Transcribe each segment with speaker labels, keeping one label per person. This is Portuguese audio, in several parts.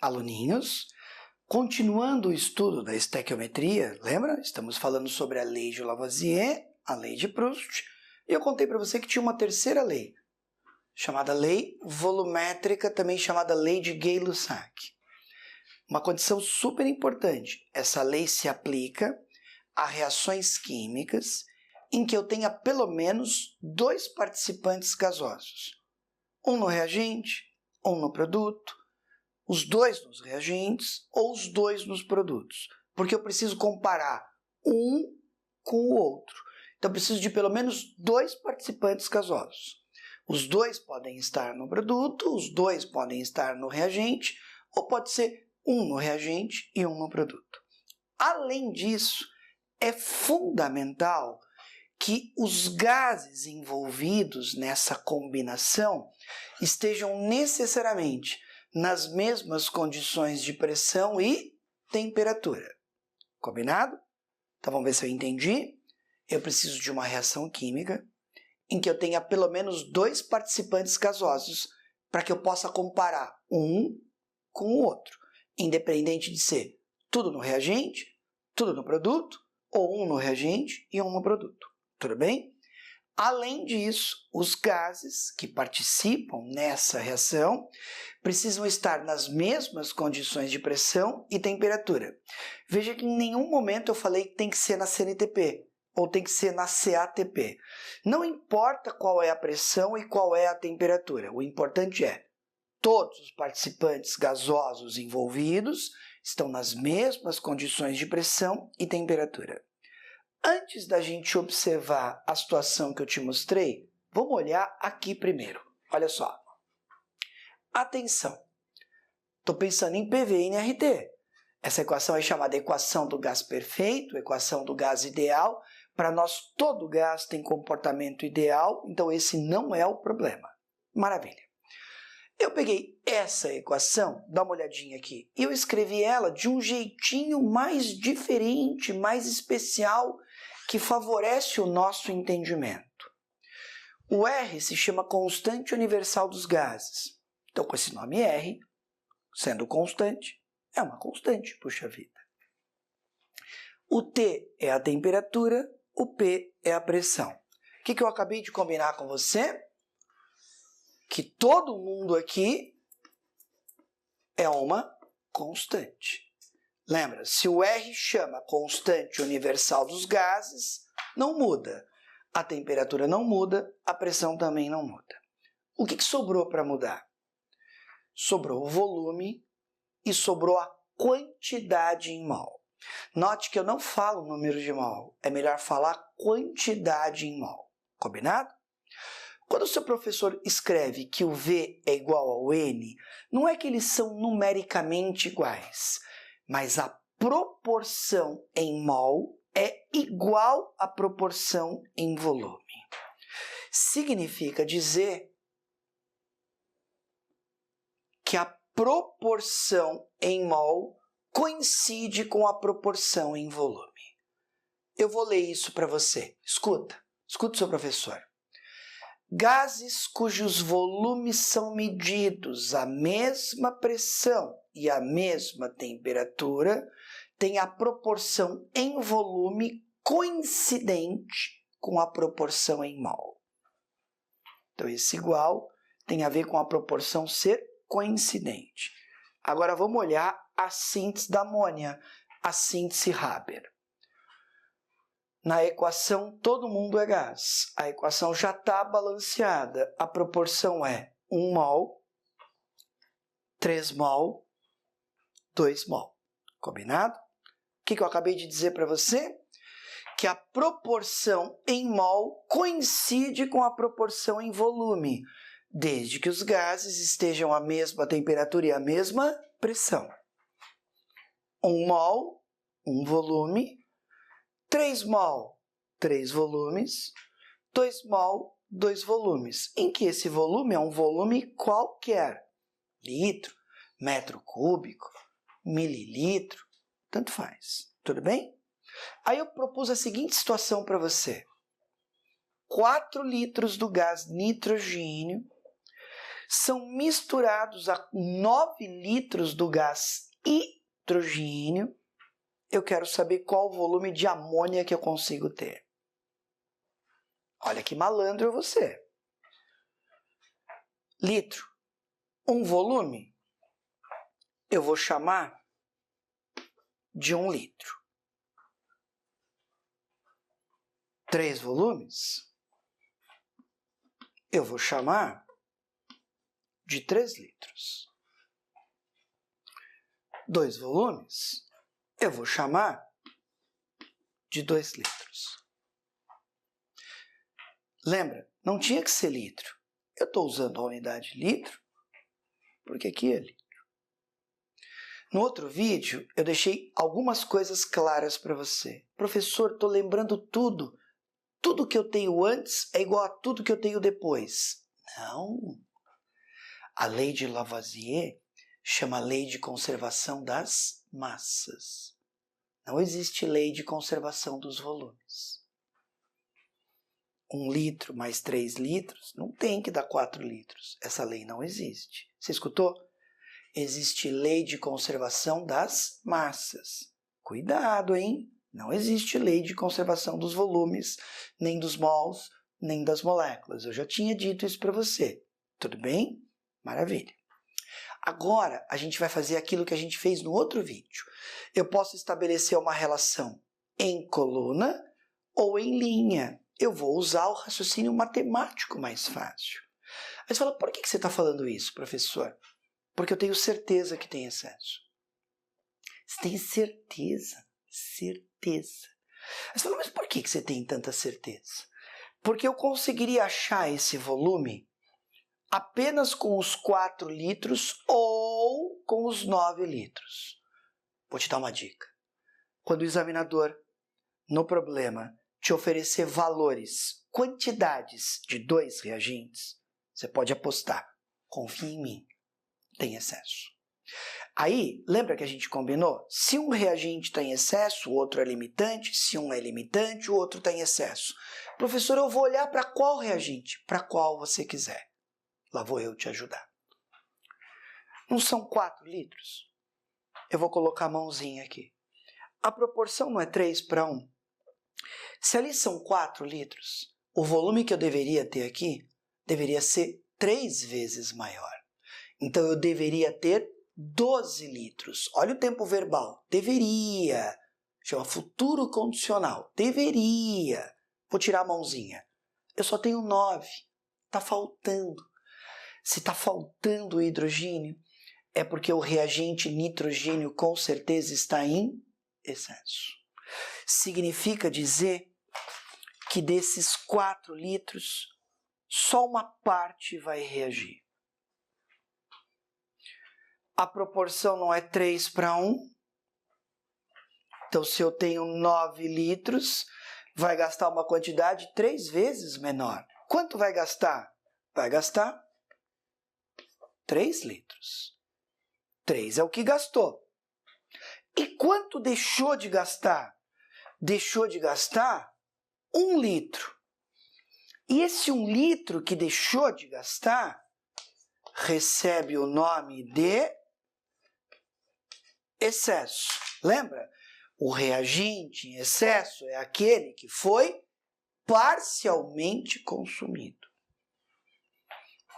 Speaker 1: aluninhos, continuando o estudo da estequiometria, lembra? Estamos falando sobre a lei de Lavoisier, a lei de Proust, e eu contei para você que tinha uma terceira lei, chamada lei volumétrica, também chamada lei de Gay-Lussac. Uma condição super importante, essa lei se aplica a reações químicas em que eu tenha pelo menos 2 participantes gasosos. Um no reagente, um no produto, os 2 nos reagentes ou os 2 nos produtos. Porque eu preciso comparar um com o outro. Então eu preciso de pelo menos 2 participantes gasosos. Os 2 podem estar no produto, os 2 podem estar no reagente, ou pode ser um no reagente e um no produto. Além disso, é fundamental que os gases envolvidos nessa combinação estejam necessariamente nas mesmas condições de pressão e temperatura. Combinado? Então vamos ver se eu entendi. Eu preciso de uma reação química em que eu tenha pelo menos 2 participantes gasosos para que eu possa comparar um com o outro, independente de ser tudo no reagente, tudo no produto, ou um no reagente e um no produto. Tudo bem? Além disso, os gases que participam nessa reação precisam estar nas mesmas condições de pressão e temperatura. Veja que em nenhum momento eu falei que tem que ser na CNTP ou tem que ser na CATP. Não importa qual é a pressão e qual é a temperatura, o importante é todos os participantes gasosos envolvidos estão nas mesmas condições de pressão e temperatura. Antes da gente observar a situação que eu te mostrei, vamos olhar aqui primeiro. Olha só. Atenção. Estou pensando em PV e nRT. Essa equação é chamada equação do gás perfeito, equação do gás ideal. Para nós, todo gás tem comportamento ideal, então esse não é o problema. Maravilha. Eu peguei essa equação, dá uma olhadinha aqui, e eu escrevi ela de um jeitinho mais diferente, mais especial, que favorece o nosso entendimento. O R se chama constante universal dos gases. Então, com esse nome R, sendo constante, é uma constante, puxa vida. O T é a temperatura, o P é a pressão. O que eu acabei de combinar com você? Que todo mundo aqui é uma constante. Lembra, se o R chama constante universal dos gases, não muda. A temperatura não muda, a pressão também não muda. O que sobrou para mudar? Sobrou o volume e sobrou a quantidade em mol. Note que eu não falo número de mol, é melhor falar quantidade em mol. Combinado? Quando o seu professor escreve que o V é igual ao N, não é que eles são numericamente iguais, mas a proporção em mol é igual à proporção em volume. Significa dizer que a proporção em mol coincide com a proporção em volume. Eu vou ler isso para você. Escuta o seu professor. Gases cujos volumes são medidos à mesma pressão e à mesma temperatura têm a proporção em volume coincidente com a proporção em mol. Então, esse igual tem a ver com a proporção ser coincidente. Agora, vamos olhar a síntese da amônia, a síntese Haber. Na equação, todo mundo é gás. A equação já está balanceada. A proporção é 1 mol, 3 mol, 2 mol. Combinado? O que eu acabei de dizer para você? Que a proporção em mol coincide com a proporção em volume, desde que os gases estejam à mesma temperatura e à mesma pressão. 1 mol, 1 volume. 3 mol, 3 volumes, 2 mol, 2 volumes, em que esse volume é um volume qualquer, litro, metro cúbico, mililitro, tanto faz, tudo bem? Aí eu propus a seguinte situação para você. 4 litros do gás nitrogênio são misturados a 9 litros do gás hidrogênio, eu quero saber qual o volume de amônia que eu consigo ter. Olha que malandro você. Litro. Um volume, eu vou chamar de 1 litro. 3 volumes, eu vou chamar de 3 litros. 2 volumes, eu vou chamar de 2 litros. Lembra, não tinha que ser litro. Eu estou usando a unidade litro, porque aqui é litro. No outro vídeo, eu deixei algumas coisas claras para você. Professor, estou lembrando tudo. Tudo que eu tenho antes é igual a tudo que eu tenho depois. Não. A lei de Lavoisier chama lei de conservação das massas. Não existe lei de conservação dos volumes. 1 litro mais 3 litros não tem que dar 4 litros. Essa lei não existe. Você escutou? Existe lei de conservação das massas. Cuidado, hein? Não existe lei de conservação dos volumes, nem dos mols, nem das moléculas. Eu já tinha dito isso para você. Tudo bem? Maravilha. Agora, a gente vai fazer aquilo que a gente fez no outro vídeo. Eu posso estabelecer uma relação em coluna ou em linha. Eu vou usar o raciocínio matemático mais fácil. Aí você fala, por que você está falando isso, professor? Porque eu tenho certeza que tem excesso. Você tem certeza? Certeza. Aí você fala, mas por que você tem tanta certeza? Porque eu conseguiria achar esse volume apenas com os 4 litros ou com os 9 litros. Vou te dar uma dica. Quando o examinador, no problema, te oferecer valores, quantidades de 2 reagentes, você pode apostar. Confia em mim. Tem excesso. Aí, lembra que a gente combinou? Se um reagente está em excesso, o outro é limitante. Se um é limitante, o outro está em excesso. Professor, eu vou olhar para qual reagente? Para qual você quiser. Lá vou eu te ajudar. Não são 4 litros? Eu vou colocar a mãozinha aqui. A proporção não é 3 para 1? Se ali são 4 litros, o volume que eu deveria ter aqui deveria ser 3 vezes maior. Então, eu deveria ter 12 litros. Olha o tempo verbal. Deveria. Chama futuro condicional. Deveria. Vou tirar a mãozinha. Eu só tenho 9. Está faltando. Se está faltando hidrogênio, é porque o reagente nitrogênio com certeza está em excesso. Significa dizer que desses 4 litros, só uma parte vai reagir. A proporção não é 3 para 1. Então, se eu tenho 9 litros, vai gastar uma quantidade 3 vezes menor. Quanto vai gastar? Vai gastar 3 litros. 3 é o que gastou. E quanto deixou de gastar? Deixou de gastar 1 litro. E esse 1 litro que deixou de gastar recebe o nome de excesso. Lembra? O reagente em excesso é aquele que foi parcialmente consumido.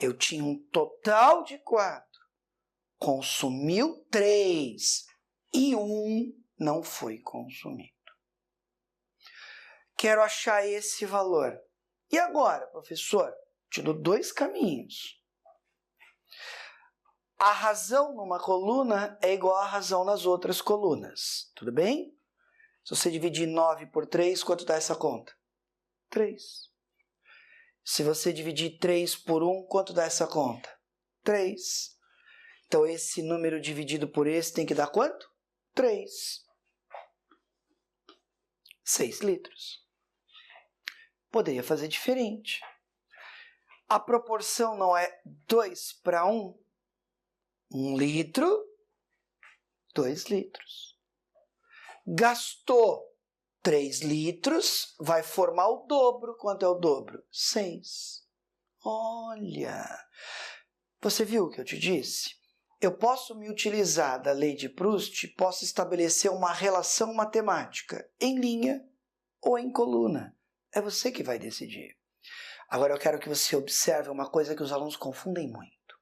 Speaker 1: Eu tinha um total de 4, consumiu 3 e 1 não foi consumido. Quero achar esse valor. E agora, professor? Te dou 2 caminhos. A razão numa coluna é igual à razão nas outras colunas. Tudo bem? Se você dividir 9 por 3, quanto dá essa conta? 3. Se você dividir 3 por 1, quanto dá essa conta? 3. Então, esse número dividido por esse tem que dar quanto? 3. 6 litros. Poderia fazer diferente. A proporção não é 2 para 1? 1 litro, 2 litros. Gastou 3 litros, vai formar o dobro. Quanto é o dobro? 6. Olha! Você viu o que eu te disse? Eu posso me utilizar da lei de Proust, posso estabelecer uma relação matemática em linha ou em coluna. É você que vai decidir. Agora eu quero que você observe uma coisa que os alunos confundem muito.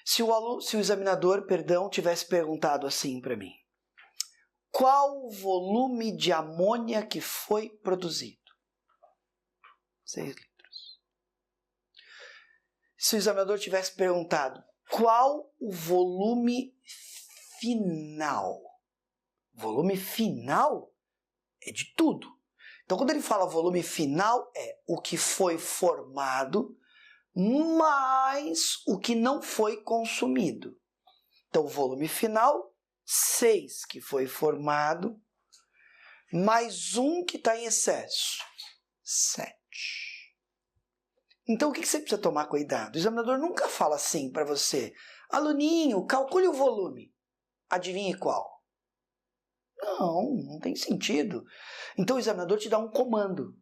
Speaker 1: Se o examinador, tivesse perguntado assim para mim: qual o volume de amônia que foi produzido? 6 litros. Se o examinador tivesse perguntado qual o volume final? Volume final é de tudo. Então, quando ele fala volume final, é o que foi formado mais o que não foi consumido. Então, o volume final, 6 que foi formado, mais 1 que está em excesso, 7. Então, o que você precisa tomar cuidado? O examinador nunca fala assim para você: aluninho, calcule o volume. Adivinhe qual? Não tem sentido. Então, o examinador te dá um comando.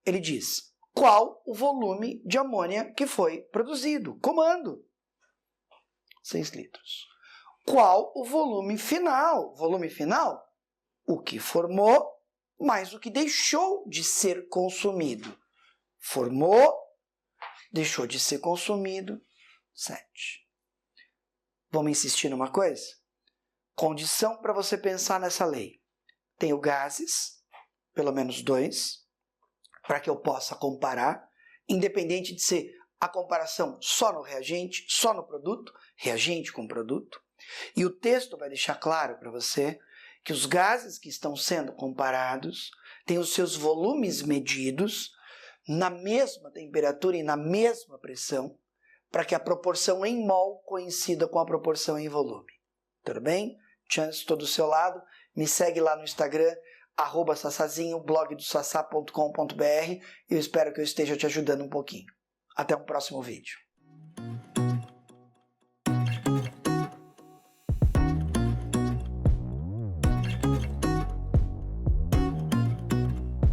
Speaker 1: Ele diz: qual o volume de amônia que foi produzido? Comando. 6 litros. Qual o volume final? Volume final? O que formou mais o que deixou de ser consumido. Formou, deixou de ser consumido, 7. Vamos insistir numa coisa? Condição para você pensar nessa lei. Tenho gases, pelo menos 2, para que eu possa comparar, independente de ser a comparação só no reagente, só no produto, reagente com produto. E o texto vai deixar claro para você que os gases que estão sendo comparados têm os seus volumes medidos na mesma temperatura e na mesma pressão, para que a proporção em mol coincida com a proporção em volume. Tudo bem? Chance, estou do seu lado. Me segue lá no Instagram, @sassazinho, blogdosassá.com.br. Eu espero que eu esteja te ajudando um pouquinho. Até um próximo vídeo.